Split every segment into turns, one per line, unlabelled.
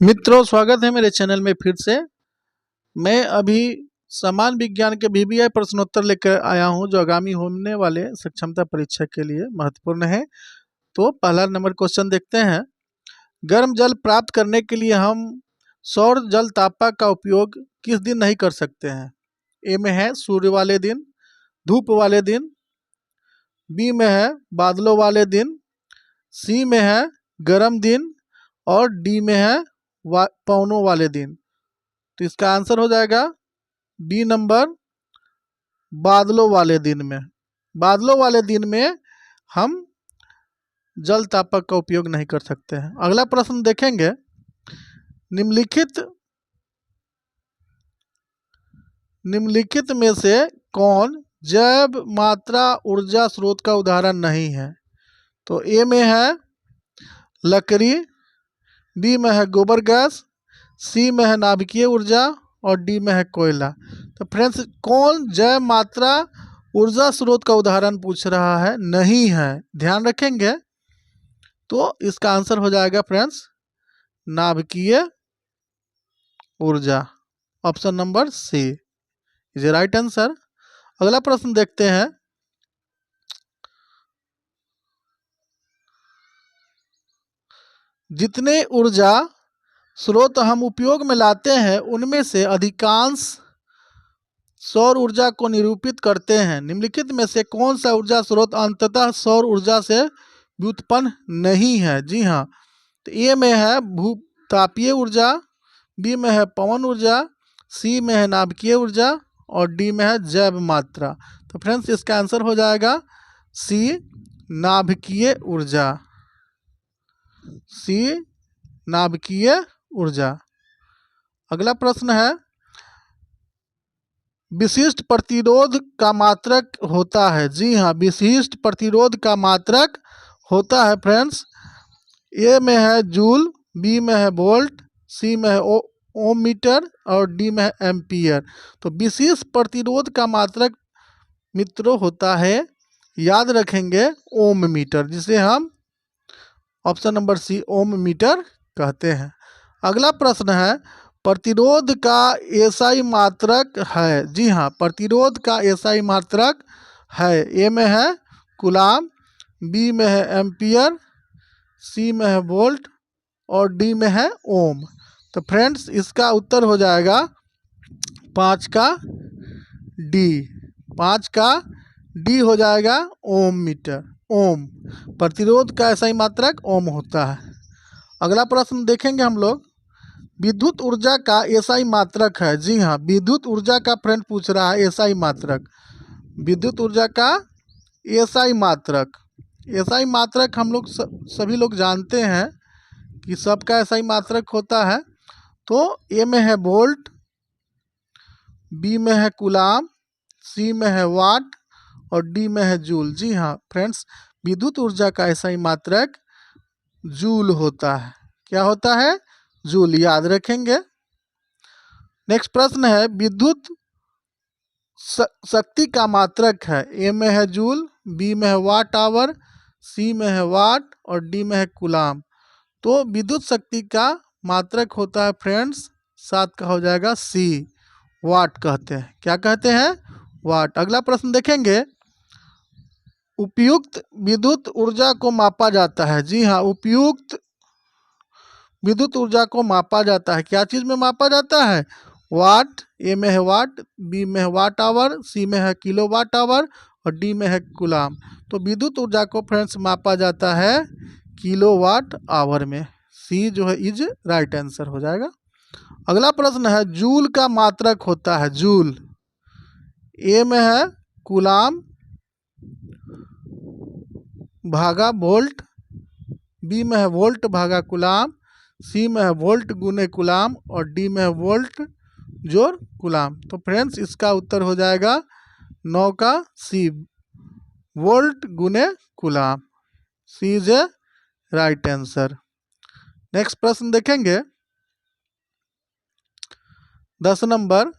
मित्रों, स्वागत है मेरे चैनल में फिर से। मैं अभी समान विज्ञान के VBI प्रश्नोत्तर लेकर आया हूं, जो आगामी होने वाले सक्षमता परीक्षा के लिए महत्वपूर्ण है। तो पहला नंबर क्वेश्चन देखते हैं। गर्म जल प्राप्त करने के लिए हम सौर जल तापक का उपयोग किस दिन नहीं कर सकते हैं? ए में है सूर्य वाले दिन, धूप वाले दिन, बी में है बादलों वाले दिन, सी में है गर्म दिन और डी में है पवनों वाले दिन। तो इसका आंसर हो जाएगा बी नंबर, बादलों वाले दिन में। बादलों वाले दिन में हम जल तापक का उपयोग नहीं कर सकते हैं। अगला प्रश्न देखेंगे। निम्नलिखित में से कौन जैव मात्रा ऊर्जा स्रोत का उदाहरण नहीं है? तो ए में है लकड़ी, बी में है गोबर गैस, सी में है नाभिकीय ऊर्जा और डी में है कोयला। तो फ्रेंड्स, कौन जैव मात्रा ऊर्जा स्रोत का उदाहरण पूछ रहा है? नहीं है, ध्यान रखेंगे। तो इसका आंसर हो जाएगा फ्रेंड्स नाभिकीय ऊर्जा, option number C is right answer. अगला प्रश्न देखते हैं। जितने ऊर्जा स्रोत हम उपयोग में लाते हैं उनमें से अधिकांश सौर ऊर्जा को निरूपित करते हैं। निम्नलिखित में से कौन सा ऊर्जा स्रोत अंततः सौर ऊर्जा से व्युत्पन्न नहीं है? जी हाँ, तो ए में है भूतापीय ऊर्जा, बी में है पवन ऊर्जा, सी में है नाभिकीय ऊर्जा और डी में है जैव मात्रा। तो फ्रेंड्स, इसका आंसर हो जाएगा सी नाभिकीय ऊर्जा, सी नाभिकीय ऊर्जा। अगला प्रश्न है। विशिष्ट प्रतिरोध का मात्रक होता है? जी हाँ, विशिष्ट प्रतिरोध का मात्रक होता है फ्रेंड्स। ए में है जूल, बी में है वोल्ट, सी में है ओम मीटर और डी में है एम्पियर। तो विशिष्ट प्रतिरोध का मात्रक मित्रों होता है, याद रखेंगे, ओम मीटर, जिसे हम ऑप्शन नंबर सी ओम मीटर कहते हैं। अगला प्रश्न है। प्रतिरोध का एसआई मात्रक है? जी हाँ, प्रतिरोध का एसआई मात्रक है। ए में है कूलाम, बी में है एम्पियर, सी में है वोल्ट और डी में है ओम। तो फ्रेंड्स, इसका उत्तर हो जाएगा 5 का डी। 5 का डी हो जाएगा ओम मीटर। ओम प्रतिरोध का एसआई मात्रक ओम होता है। अगला प्रश्न देखेंगे हम लोग। विद्युत ऊर्जा का एसआई मात्रक है? जी हाँ, विद्युत ऊर्जा का फ्रेंड पूछ रहा है एसआई मात्रक। विद्युत ऊर्जा का एसआई मात्रक, एसआई मात्रक हम लोग सभी लोग जानते हैं कि सबका एसआई मात्रक होता है। तो ए में है वोल्ट, बी में है कूलाम, सी में है वाट और डी में है जूल। जी हाँ फ्रेंड्स, विद्युत ऊर्जा का एसआई मात्रक जूल होता है। क्या होता है? जूल, याद रखेंगे। नेक्स्ट प्रश्न है। विद्युत शक्ति का मात्रक है? ए में है जूल, बी में है वाट आवर, सी में है वाट और डी में है कूलाम। तो विद्युत शक्ति का मात्रक होता है फ्रेंड्स 7 का हो जाएगा सी, वाट कहते हैं। क्या कहते हैं? वाट। अगला प्रश्न देखेंगे। उपयुक्त विद्युत ऊर्जा को मापा जाता है? जी हाँ, उपयुक्त विद्युत ऊर्जा को मापा जाता है। क्या चीज़ में मापा जाता है? वाट। ए में है वाट, बी में है वाट आवर, सी में है किलो वाट आवर और डी में है कूलाम। तो विद्युत ऊर्जा को फ्रेंड्स मापा जाता है किलो वाट आवर में। सी जो है इज राइट आंसर हो जाएगा। अगला प्रश्न है। जूल का मात्रक होता है? जूल। ए में है कूलाम भागा वोल्ट, बी में है वोल्ट भागा कूलाम, सी में है वोल्ट गुने कूलाम और डी में है वोल्ट जोड़ कूलाम। तो फ्रेंड्स, इसका उत्तर हो जाएगा 9 का सी, वोल्ट गुने coulomb. C is A right answer. Next प्रश्न देखेंगे। 10 नंबर।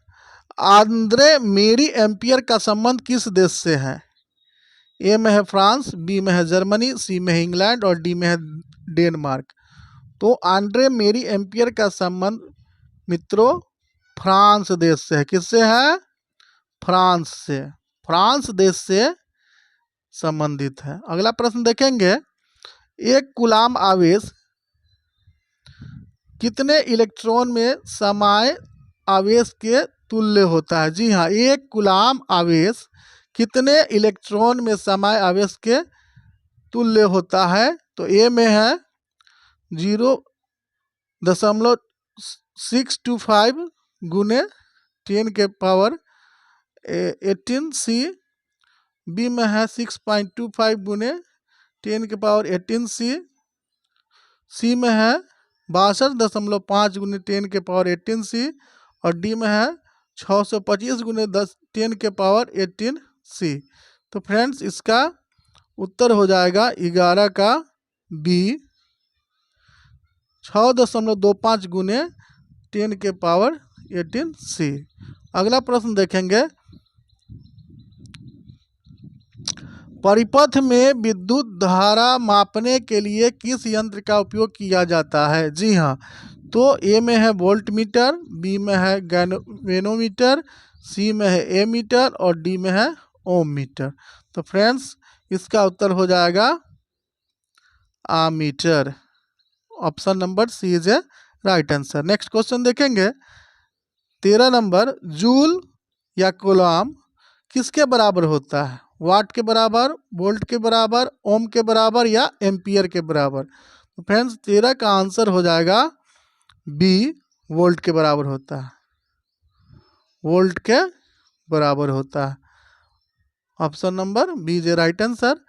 आंद्रे मेरी एम्पियर का संबंध किस देश से है? ए में है फ्रांस, बी में है जर्मनी, सी में है इंग्लैंड और डी में है डेनमार्क। तो आंद्रे मेरी एम्पियर का संबंध मित्रों फ्रांस देश से है। किससे है? फ्रांस से। फ्रांस देश से संबंधित है। अगला प्रश्न देखेंगे, एक कूलाम आवेश कितने इलेक्ट्रॉन में समाये आवेश के तुल्य होता है? जी हाँ, एक कूलाम आवेश कितने इलेक्ट्रॉन में समाये आवेश के तुल्य होता है? तो ए में है 0.625 गुने 10 के पावर 18 सी, बी में है 6.25 गुने 10 के पावर 18 सी, सी में है 62.5 गुने 10 के पावर 18 सी, और डी में है 625 गुने 10 के पावर 18 सी। तो फ्रेंड्स इसका उत्तर हो जाएगा 11 का बी, 6.25 गुने 10 के पावर 18 सी। अगला प्रश्न देखेंगे, परिपथ में विद्युत धारा मापने के लिए किस यंत्र का उपयोग किया जाता है? जी हाँ, तो ए में है वोल्ट मीटर, बी में है गैल्वेनोमीटर, सी में है एमीटर और डी में है ओम मीटर। तो फ्रेंड्स इसका उत्तर हो जाएगा ammeter. Option number C is A right answer. Next question देखेंगे, 13 नंबर, जूल या कूलाम किसके बराबर होता है? वाट के बराबर, वोल्ट के बराबर, ओम के बराबर या एम्पियर के बराबर? तो फ्रेंड्स 13 का आंसर हो जाएगा बी, वोल्ट के बराबर होता है। वोल्ट के बराबर होता है। Option number B is right answer.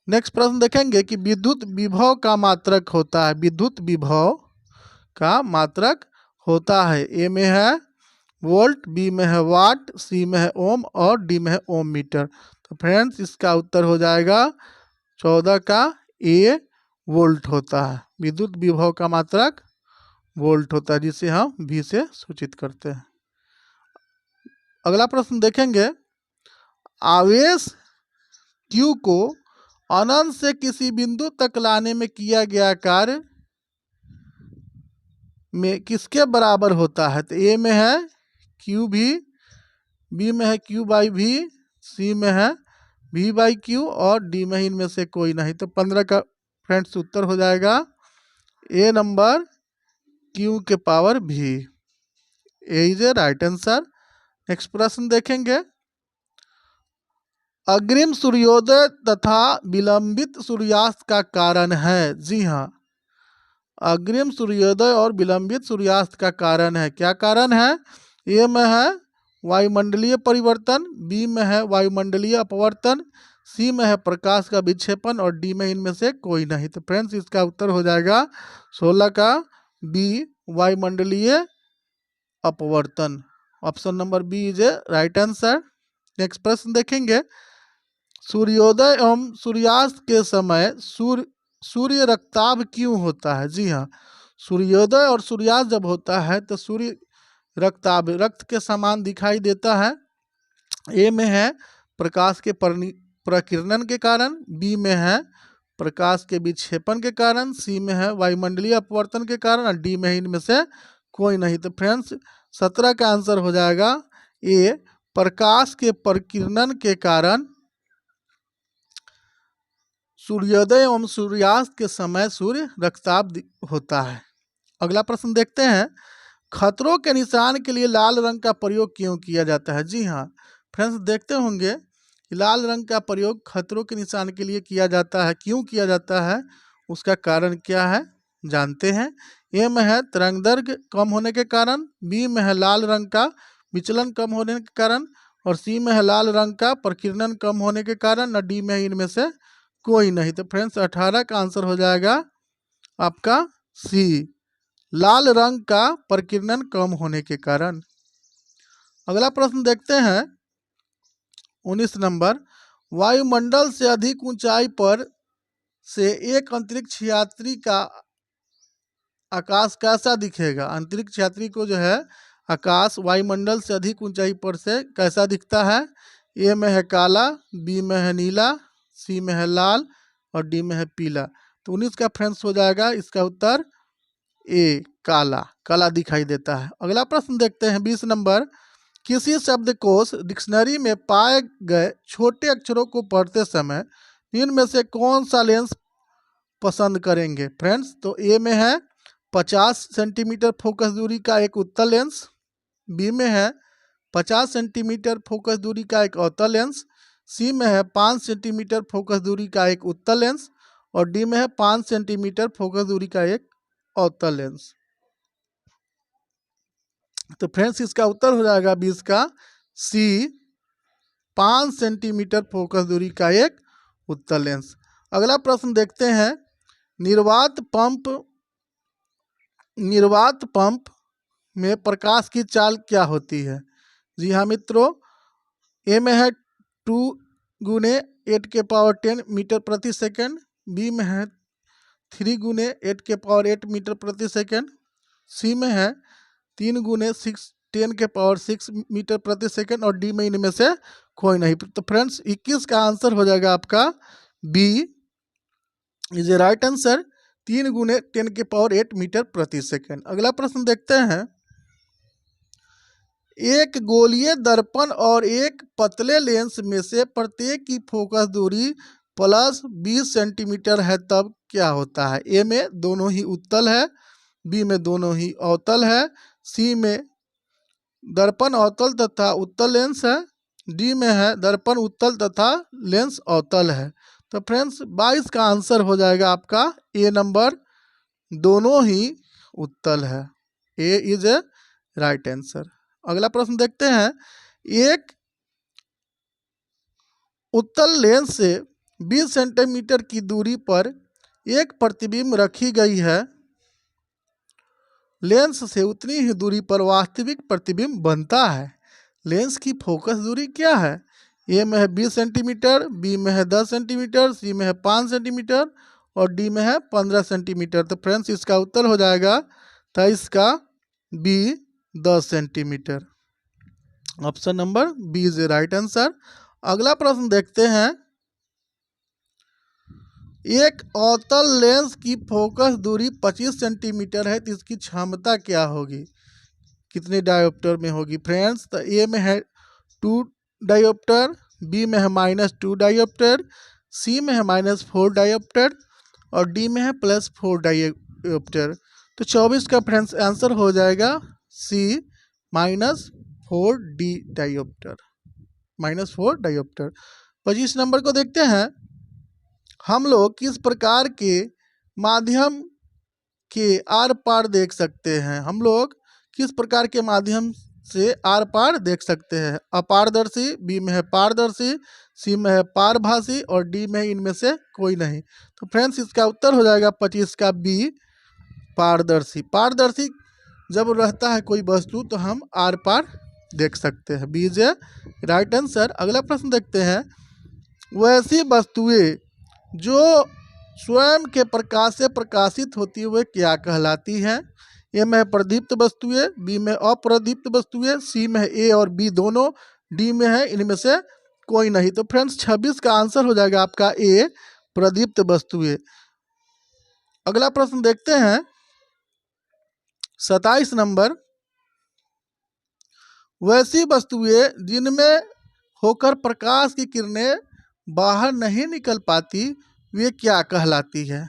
Next प्रश्न देखेंगे कि विद्युत विभव का मात्रक होता है। विद्युत विभव का मात्रक होता है। ए में है वोल्ट, बी में है वाट, सी में है ओम और डी में है ओम मीटर। तो फ्रेंड्स इसका उत्तर हो जाएगा 14 का ए, वोल्ट होता है। विद्युत विभव का मात्रक वोल्ट होता है, जिसे हम वी से सूचित करते हैं। अगला प्रश्न देखेंगे, आवेश Q को अनंत से किसी बिंदु तक लाने में किया गया कार्य में किसके बराबर होता है? तो ए में है क्यू भी, बी में है क्यू बाई भी, सी में है वी बाई क्यू और डी में इनमें से कोई नहीं। तो 15 का फ्रेंड्स उत्तर हो जाएगा ए नंबर क्यू के पावर भी। A is A right answer. Next प्रश्न देखेंगे, अग्रिम सूर्योदय तथा विलंबित सूर्यास्त का कारण है। जी हाँ, अग्रिम सूर्योदय और विलंबित सूर्यास्त का कारण है। क्या कारण है? ए में है वायुमंडलीय परिवर्तन, बी में है वायुमंडलीय अपवर्तन, सी में है प्रकाश का विक्षेपण और डी में इनमें से कोई नहीं। तो फ्रेंड्स इसका उत्तर हो जाएगा 16 का बी, वायुमंडलीय अपवर्तन। Option number B is A right answer. Next प्रश्न देखेंगे, सूर्योदय एवं सूर्यास्त के समय सूर्य रक्ताभ क्यों होता है? जी हाँ, सूर्योदय और सूर्यास्त जब होता है तो सूर्य रक्ताभ रक्त के समान दिखाई देता है। ए में है प्रकाश के प्रकिरणन के कारण, बी में है प्रकाश के विक्षेपण के कारण, सी में है वायुमंडलीय अपवर्तन के कारण और डी में इनमें से कोई नहीं। तो फ्रेंड्स 17 का आंसर हो जाएगा ए, प्रकाश के प्रकिरणन के कारण सूर्योदय एवं सूर्यास्त के समय सूर्य रक्ताभ होता है। अगला प्रश्न देखते हैं, खतरों के निशान के लिए लाल रंग का प्रयोग क्यों किया जाता है? जी हाँ फ्रेंड्स, देखते होंगे कि लाल रंग का प्रयोग खतरों के निशान के लिए किया जाता है। क्यों किया जाता है, उसका कारण क्या है जानते हैं। ए में है तरंगदैर्घ्य कम होने के कारण, बी में है लाल रंग का विचलन कम होने के कारण और सी में है लाल रंग का प्रकिरणन कम होने के कारण और डी में इनमें से कोई नहीं। तो फ्रेंड्स 18 का आंसर हो जाएगा आपका सी, लाल रंग का प्रकिरणन कम होने के कारण। अगला प्रश्न देखते हैं 19 नंबर, वायुमंडल से अधिक ऊंचाई पर से एक अंतरिक्ष यात्री का आकाश कैसा दिखेगा? अंतरिक्ष यात्री को जो है आकाश वायुमंडल से अधिक ऊंचाई पर से कैसा दिखता है? ए में है काला, बी में है नीला, सी में है लाल और डी में है पीला। तो 19 का फ्रेंड्स हो जाएगा इसका उत्तर ए काला, काला दिखाई देता है। अगला प्रश्न देखते हैं 20 नंबर, किसी शब्दकोश डिक्शनरी में पाए गए छोटे अक्षरों को पढ़ते समय इनमें से कौन सा लेंस पसंद करेंगे फ्रेंड्स? तो ए में है 50 सेंटीमीटर फोकस दूरी का एक उत्तल लेंस, बी में है 50 सेंटीमीटर फोकस दूरी का एक अवतल लेंस, सी में है 5 सेंटीमीटर फोकस दूरी का एक उत्तल लेंस और डी में है 5 सेंटीमीटर फोकस दूरी का एक अवतल लेंस। तो फ्रेंड्स इसका उत्तर हो जाएगा 20 का सी, 5 सेंटीमीटर फोकस दूरी का एक उत्तल लेंस। अगला प्रश्न देखते हैं, निर्वात पंप में प्रकाश की चाल क्या होती है? जी हाँ मित्रों, ए में है 2 गुने 8 के पावर 10 मीटर प्रति सेकंड, बी में है 3 गुने 8 के पावर 8 मीटर प्रति सेकंड, सी में है 3 गुने 10 के पावर 6 मीटर प्रति सेकंड और डी में इनमें से कोई नहीं। तो फ्रेंड्स 21 का आंसर हो जाएगा आपका B is A right answer, 3 गुने 10 के पावर 8 मीटर प्रति सेकंड। अगला प्रश्न देखते हैं, एक गोलीय दर्पण और एक पतले लेंस में से प्रत्येक की फोकस दूरी प्लस 20 सेंटीमीटर है तब क्या होता है? ए में दोनों ही उत्तल है, बी में दोनों ही अवतल है, सी में दर्पण अवतल तथा उत्तल लेंस है, डी में है दर्पण उत्तल तथा लेंस अवतल है। तो फ्रेंड्स 22 का आंसर हो जाएगा आपका ए नंबर, दोनों ही उत्तल है। ए इज ए राइट आंसर। अगला प्रश्न देखते हैं, एक उत्तल लेंस से 20 सेंटीमीटर की दूरी पर एक प्रतिबिंब रखी गई है, लेंस से उतनी ही दूरी पर वास्तविक प्रतिबिंब बनता है, लेंस की फोकस दूरी क्या है? ए में है 20 सेंटीमीटर, बी में है 10 सेंटीमीटर, सी में है 5 सेंटीमीटर और डी में है 15 सेंटीमीटर। तो फ्रेंड्स इसका उत्तर हो जाएगा 23 का B 10 centimetre. Option number B is A right answer. अगला प्रश्न देखते हैं, एक अवतल लेंस की फोकस दूरी 25 सेंटीमीटर है तो इसकी क्षमता क्या होगी, कितने डायोप्टर में होगी फ्रेंड्स? तो ए में है 2 डायोप्टर, बी में है -2 डायोप्टर, सी में है -4 डायोप्टर और डी में है +4 डायोप्टर। तो 24 का फ्रेंड्स आंसर हो जाएगा सी -4 डी डायोप्टर, -4 डायोप्टर। 25 नंबर को देखते हैं, हम लोग किस प्रकार के माध्यम के आर पार देख सकते हैं? हम लोग किस प्रकार के माध्यम से आर पार देख सकते हैं? अपारदर्शी, बी में है पारदर्शी, सी में है पारभासी और डी में इनमें से कोई नहीं। तो फ्रेंड्स इसका उत्तर हो जाएगा 25 का बी पारदर्शी। पारदर्शी जब रहता है कोई वस्तु तो हम आर पार देख सकते हैं, B is A right answer. अगला प्रश्न देखते हैं, वैसी वस्तुएं जो स्वयं के प्रकाश से प्रकाशित होती हुए क्या कहलाती हैं? ए में है प्रदीप्त वस्तुएं, बी में अप्रदीप्त वस्तुएं, सी में है ए और बी दोनों, डी में है इनमें से कोई नहीं। तो फ्रेंड्स 26 का आंसर हो जाएगा आपका ए प्रदीप्त वस्तुएं। अगला प्रश्न देखते हैं 27 नंबर, वैसी वस्तुएं जिनमें होकर प्रकाश की किरणें बाहर नहीं निकल पाती वे क्या कहलाती है?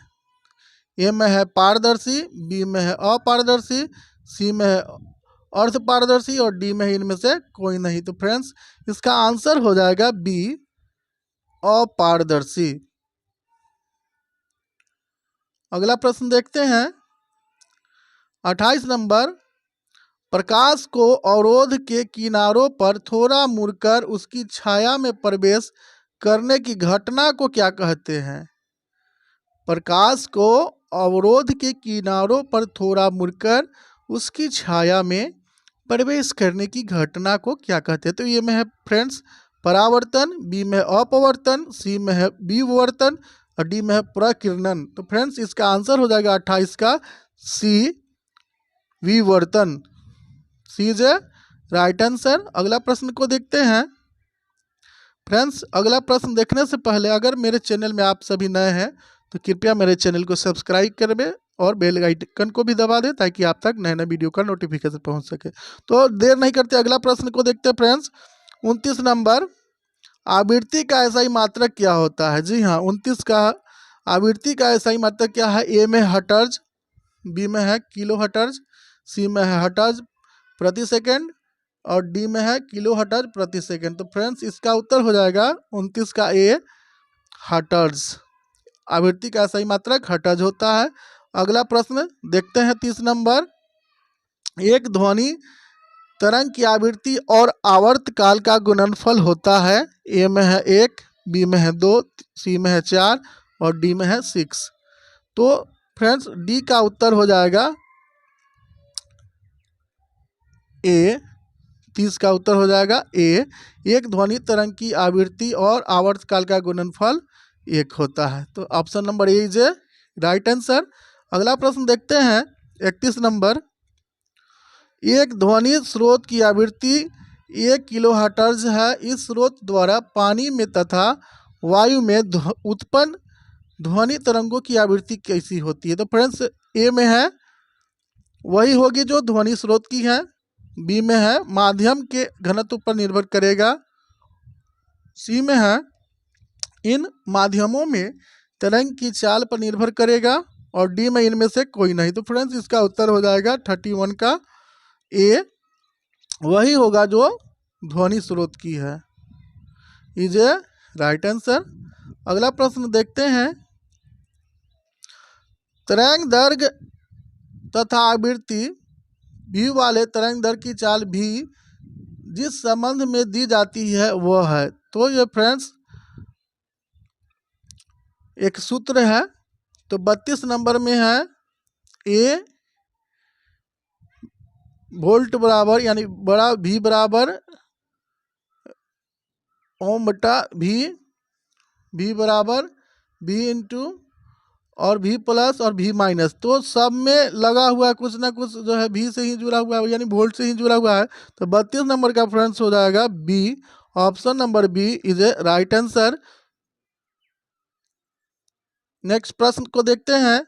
ए में है पारदर्शी, बी में है अपारदर्शी, सी में है अर्ध पारदर्शी और डी में है इनमें से कोई नहीं। तो फ्रेंड्स इसका आंसर हो जाएगा बी अपारदर्शी। अगला प्रश्न देखते हैं 28 नंबर, प्रकाश को अवरोध के किनारों पर थोड़ा मुड़कर उसकी छाया में प्रवेश करने की घटना को क्या कहते हैं? प्रकाश को अवरोध के किनारों पर थोड़ा मुड़कर उसकी छाया में प्रवेश करने की घटना को क्या कहते हैं? तो ये में है फ्रेंड्स परावर्तन, बी में अपवर्तन, सी में है विवर्तन और डी में है प्रकिरणन। तो फ्रेंड्स इसका आंसर हो जाएगा 28 का सी विवर्तन, सी इज ए राइट आंसर। अगला प्रश्न को देखते हैं फ्रेंड्स। अगला प्रश्न देखने से पहले अगर मेरे चैनल में आप सभी नए हैं तो कृपया मेरे चैनल को सब्सक्राइब करबे और बेल आइकन को भी दबा दें ताकि आप तक नए नए वीडियो का नोटिफिकेशन पहुंच सके। तो देर नहीं करते अगला प्रश्न को देखते हैं फ्रेंड्स। 29 नंबर, आवृत्ति का ऐसा ही मात्रक क्या होता है? जी हाँ, 29 का आवृत्ति का ऐसा ही मात्रक क्या है? ए में हर्ट्ज, बी में है किलो हर्ट्ज, सी में है हर्ट्ज प्रति सेकंड और डी में है किलो हर्ट्ज प्रति सेकंड। तो फ्रेंड्स इसका उत्तर हो जाएगा 29 का ए, हर्ट्ज। आवृत्ति का सही मात्रक हर्ट्ज होता है। अगला प्रश्न देखते हैं 30 नंबर, एक ध्वनि तरंग की आवृत्ति और आवर्त काल का गुणनफल होता है। ए में है 1, बी में है 2, सी में है 4 और डी में है 6। तो फ्रेंड्स डी का उत्तर हो जाएगा ए, 30 का उत्तर हो जाएगा ए। एक ध्वनि तरंग की आवृत्ति और आवर्त काल का गुणनफल 1 होता है। तो option number A is A right answer. अगला प्रश्न देखते हैं 31 नंबर, एक ध्वनि स्रोत की आवृत्ति 1 किलो हर्ट्ज है। इस स्रोत द्वारा पानी में तथा वायु में उत्पन्न ध्वनि तरंगों की आवृत्ति कैसी होती है? तो फ्रेंड्स ए में है वही होगी जो ध्वनि स्रोत की है, बी में है माध्यम के घनत्व पर निर्भर करेगा, सी में है इन माध्यमों में तरंग की चाल पर निर्भर करेगा और डी में इनमें से कोई नहीं। तो फ्रेंड्स इसका उत्तर हो जाएगा 31 का ए, वही होगा जो ध्वनि स्रोत की है, इज ए राइट आंसर। अगला प्रश्न देखते हैं, तरंग दैर्घ्य तथा आवृत्ति भी वाले तरंग दैर्घ्य की चाल भी जिस संबंध में दी जाती है वह है। तो ये फ्रेंड्स एक सूत्र है। तो 32 नंबर में है ए वोल्ट बराबर यानी बड़ा भी बराबर ओम बटा भी बराबर भी इंटू और भी प्लस और भी माइनस। तो सब में लगा हुआ है कुछ ना कुछ जो है भी से ही जुड़ा हुआ है यानी वोल्ट से ही जुड़ा हुआ है। तो 32 नंबर का फ्रेंड्स हो जाएगा B, option number B is A right answer. Next प्रश्न को देखते हैं,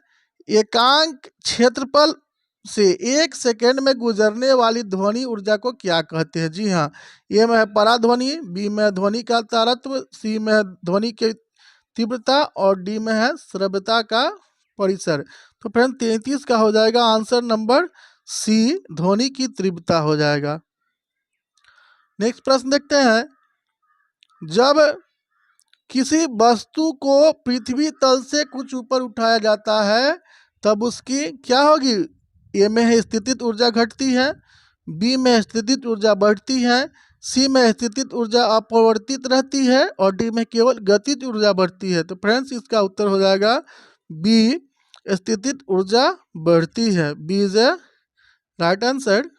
एकांक क्षेत्रफल से 1 सेकेंड में गुजरने वाली ध्वनि ऊर्जा को क्या कहते हैं? जी हाँ, ए में है पराध्वनि, बी में है ध्वनि का तारत्व, सी में है ध्वनि की तीव्रता और डी में है श्रव्यता का परिसर। तो फ्रेंड 33 का हो जाएगा आंसर नंबर सी, ध्वनि की तीव्रता हो जाएगा। नेक्स्ट प्रश्न देखते हैं, जब किसी वस्तु को पृथ्वी तल से कुछ ऊपर उठाया जाता है तब उसकी क्या होगी? ए में है स्थितिज ऊर्जा घटती है, बी में स्थितिज ऊर्जा बढ़ती है, सी में स्थितिज ऊर्जा अपरिवर्तित रहती है और डी में केवल गतिज ऊर्जा बढ़ती है। तो फ्रेंड्स इसका उत्तर हो जाएगा बी, स्थितिज ऊर्जा बढ़ती है, B is A right answer.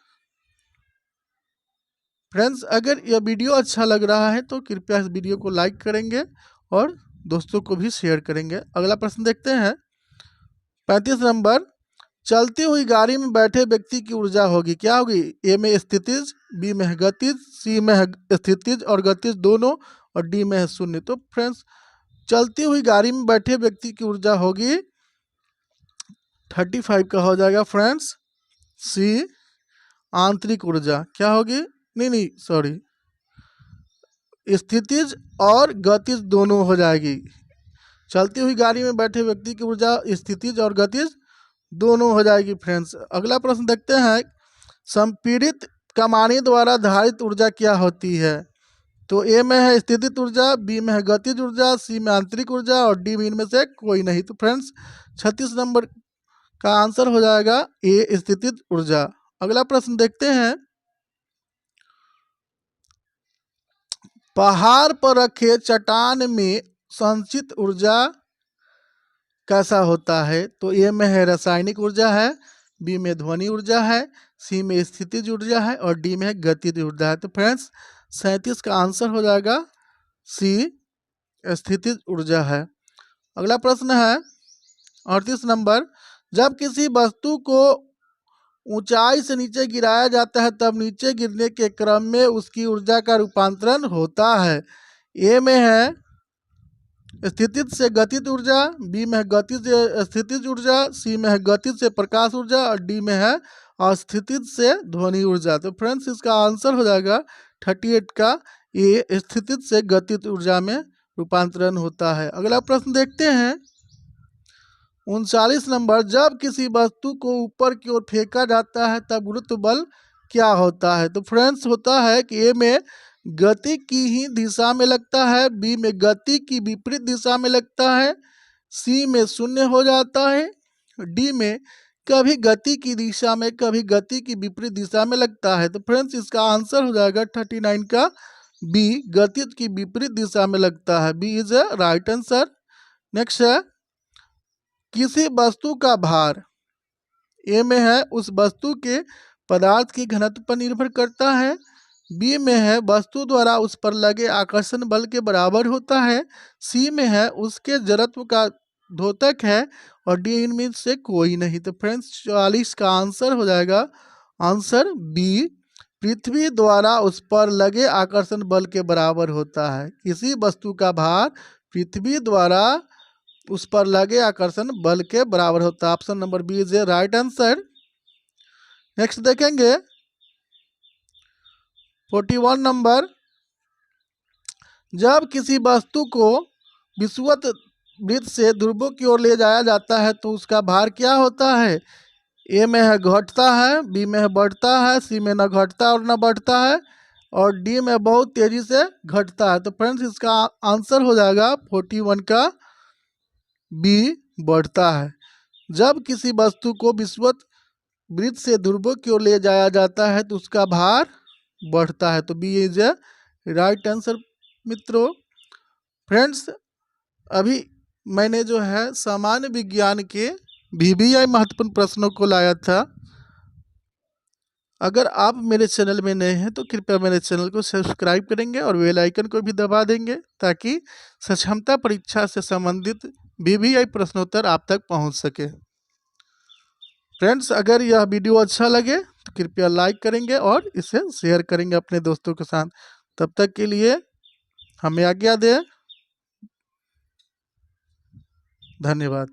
Friends अगर यह वीडियो अच्छा लग रहा है तो कृपया इस वीडियो को लाइक करेंगे और दोस्तों को भी शेयर करेंगे। अगला प्रश्न देखते हैं 35 नंबर, चलती हुई गाड़ी में बैठे व्यक्ति की ऊर्जा होगी क्या होगी? ए में स्थितिज, बी में है गतिज, सी में है स्थितिज और गतिज दोनों और डी में है शून्य। तो फ्रेंड्स चलती हुई गाड़ी में बैठे व्यक्ति की ऊर्जा होगी 35 का हो जाएगा फ्रेंड्स सी, आंतरिक ऊर्जा क्या होगी? नहीं सॉरी, स्थितिज और गतिज दोनों हो जाएगी। चलती हुई गाड़ी में बैठे व्यक्ति की ऊर्जा स्थितिज और गतिज दोनों हो जाएगी फ्रेंड्स। अगला प्रश्न देखते हैं, संपीड़ित कमानी द्वारा धारित ऊर्जा क्या होती है? तो ए में है स्थितिज ऊर्जा, बी में है गतिज ऊर्जा, सी में आंतरिक ऊर्जा और डी में इनमें से कोई नहीं। तो फ्रेंड्स 36 नंबर का आंसर हो जाएगा ए, स्थितिज ऊर्जा। अगला प्रश्न देखते हैं, पहाड़ पर रखे चट्टान में संचित ऊर्जा कैसा होता है? तो ए में है रासायनिक ऊर्जा है, बी में ध्वनि ऊर्जा है, सी में स्थितिज ऊर्जा है और डी में है गतिज ऊर्जा है। तो फ्रेंड्स 37 का आंसर हो जाएगा सी, स्थितिज ऊर्जा है। अगला प्रश्न है 38 नंबर, जब किसी वस्तु को ऊंचाई से नीचे गिराया जाता है तब नीचे गिरने के क्रम में उसकी ऊर्जा का रूपांतरण होता है। ए में है स्थितिज से गतिज ऊर्जा, बी में है गति से स्थितिज ऊर्जा, सी में है गतिज से प्रकाश ऊर्जा और डी में है अस्थितिज से ध्वनि ऊर्जा। तो फ्रेंड्स इसका आंसर हो जाएगा 38 का ये स्थितिज से गतिज ऊर्जा में रूपांतरण होता है। अगला प्रश्न देखते हैं 39 नंबर, जब किसी वस्तु को ऊपर की ओर फेंका जाता है तब गुरुत्व बल क्या होता है? तो फ्रेंड्स होता है कि ए में गति की ही दिशा में लगता है, बी में गति की विपरीत दिशा में लगता है, सी में शून्य हो जाता है, डी में कभी गति की दिशा में कभी गति की विपरीत दिशा में लगता है। तो फ्रेंड्स इसका आंसर हो जाएगा 39 का बी, गति की विपरीत दिशा में लगता है। B is a right answer. Next है किसी वस्तु का भार, ए में है उस वस्तु के पदार्थ की घनत्व पर निर्भर करता है, बी में है वस्तु द्वारा उस पर लगे आकर्षण बल के बराबर होता है, सी में है उसके जड़त्व का द्योतक है और डी इनमें से कोई नहीं। तो फ्रेंड्स 44 का आंसर हो जाएगा आंसर बी, पृथ्वी द्वारा उस पर लगे आकर्षण बल के बराबर होता है। किसी वस्तु का भार पृथ्वी द्वारा उस पर लगे आकर्षण बल के बराबर होता है। Option number B is A right answer. Next देखेंगे 41 नंबर, जब किसी वस्तु को विषुवत वृत्त से ध्रुवों की ओर ले जाया जाता है तो उसका भार क्या होता है? ए में है घटता है, बी में है बढ़ता है, सी में न घटता और न बढ़ता है और डी में बहुत तेजी से घटता है। तो फ्रेंड्स इसका आंसर हो जाएगा 41 का बी, बढ़ता है। जब किसी वस्तु को विषुवत वृत्त से ध्रुवों की ओर ले जाया जाता है तो उसका भार बढ़ता है। तो B is A right answer मित्रों। फ्रेंड्स अभी मैंने जो है सामान्य विज्ञान के VBI महत्वपूर्ण प्रश्नों को लाया था। अगर आप मेरे चैनल में नए हैं तो कृपया मेरे चैनल को सब्सक्राइब करेंगे और बेल आइकन को भी दबा देंगे ताकि सक्षमता परीक्षा से संबंधित VBI प्रश्नोत्तर आप तक पहुंच सके। फ्रेंड्स अगर यह वीडियो अच्छा लगे तो कृपया लाइक करेंगे और इसे शेयर करेंगे अपने दोस्तों के साथ। तब तक के लिए हमें आज्ञा दें। धन्यवाद।